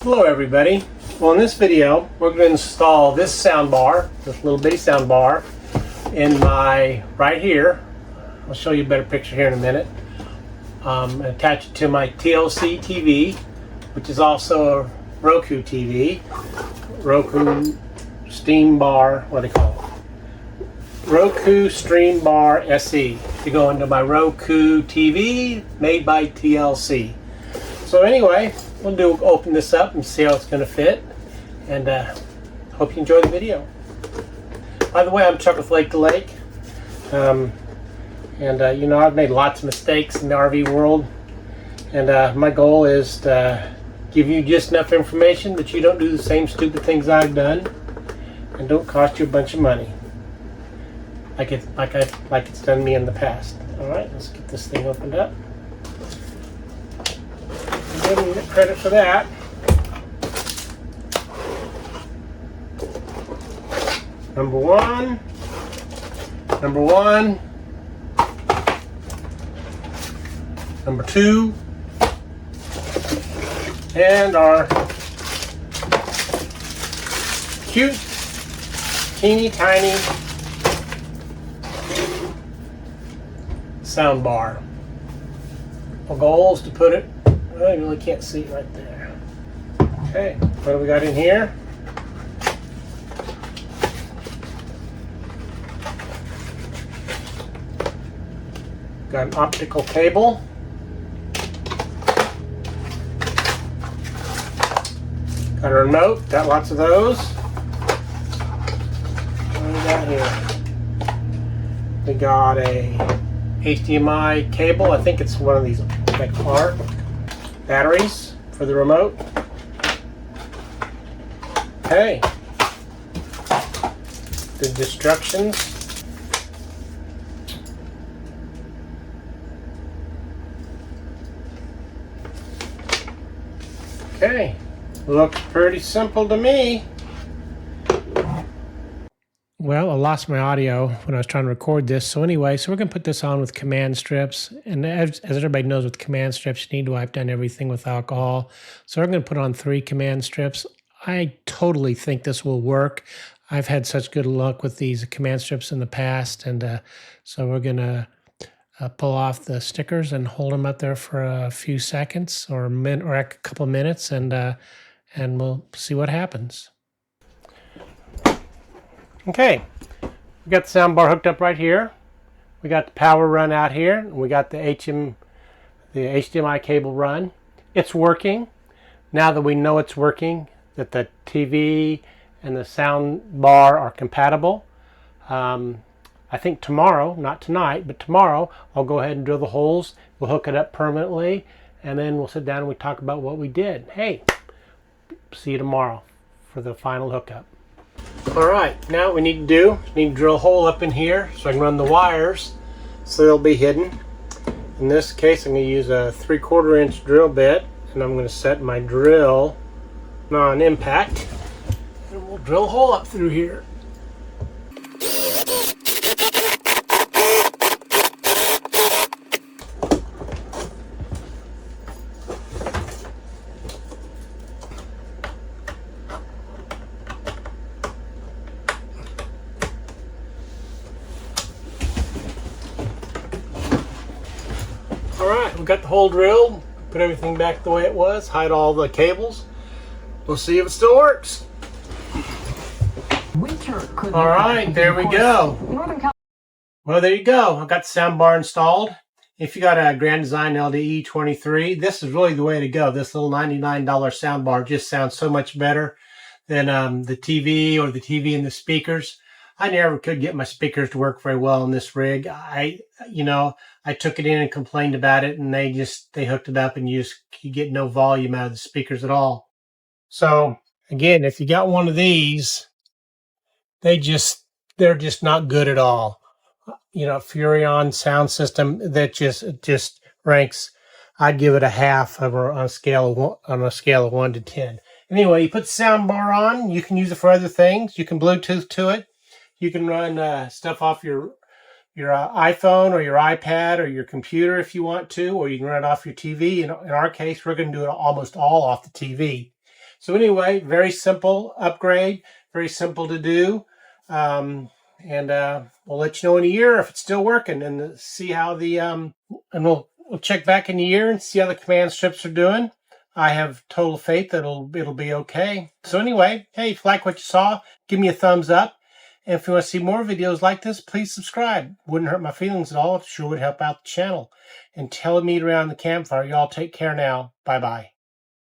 Hello everybody. Well, in this video we're going to install this sound bar, this little bitty sound bar, in my right here. I'll show you a better picture here in a minute. Attach it to my TLC TV, which is also a Roku TV. Roku Streambar, what do they call it? Roku Streambar SE. To go into my Roku TV made by TLC. So anyway, we'll open this up and see how it's going to fit, and hope you enjoy the video. By the way, I'm Chuck with Lake to Lake, you know, I've made lots of mistakes in the RV world, and my goal is to give you just enough information that you don't do the same stupid things I've done, and don't cost you a bunch of money like it's done me in the past. All right, let's get this thing opened up. Didn't get credit for that. Number one. Number two. And our cute, teeny tiny sound bar. Our goal is to put it, well, you really can't see it right there. Okay, what do we got in here? Got an optical cable. Got a remote, got lots of those. What do we got here? We got a HDMI cable. I think it's one of these like ARC. Batteries for the remote. Okay. The instructions. Okay. Looks pretty simple to me. Well, I lost my audio when I was trying to record this. So anyway, we're going to put this on with command strips. And as everybody knows, with command strips, you need to wipe down everything with alcohol. So we're going to put on 3 command strips. I totally think this will work. I've had such good luck with these command strips in the past. And so we're going to pull off the stickers and hold them up there for a few seconds or a couple of minutes. And we'll see what happens. Okay, we got the sound bar hooked up right here. We got the power run out here, and we got the HDMI cable run. It's working. Now that we know it's working, that the TV and the sound bar are compatible, I think tomorrow, not tonight, but tomorrow, I'll go ahead and drill the holes. We'll hook it up permanently, and then we'll sit down and we talk about what we did. Hey, see you tomorrow for the final hookup. Alright, now what we need to do is need to drill a hole up in here so I can run the wires so they'll be hidden. In this case, I'm going to use a 3/4 inch drill bit, and I'm going to set my drill on impact, and we'll drill a hole up through here. Alright, we got the hole drilled, put everything back the way it was, hide all the cables. We'll see if it still works. Alright, there we go. Well, there you go. I've got the sound bar installed. If you got a Grand Design LDE 23, this is really the way to go. This little $99 sound bar just sounds so much better than the TV or the TV and the speakers. I never could get my speakers to work very well in this rig. I took it in and complained about it, and they hooked it up, and you get no volume out of the speakers at all. So again, if you got one of these, they're just not good at all. You know, Furrion sound system that just ranks. I'd give it a half on a scale of 1 to 10. Anyway, you put the sound bar on. You can use it for other things. You can Bluetooth to it. You can run stuff off your iPhone or your iPad or your computer if you want to, or you can run it off your TV. In our case, we're going to do it almost all off the TV. So anyway, very simple upgrade, very simple to do. We'll let you know in a year if it's still working, and see how the and we'll check back in a year and see how the command strips are doing. I have total faith that it'll be okay. So anyway, hey, if you like what you saw, give me a thumbs up. And if you want to see more videos like this, please subscribe. Wouldn't hurt my feelings at all. It sure would help out the channel. And tell me around the campfire. Y'all take care now. Bye-bye.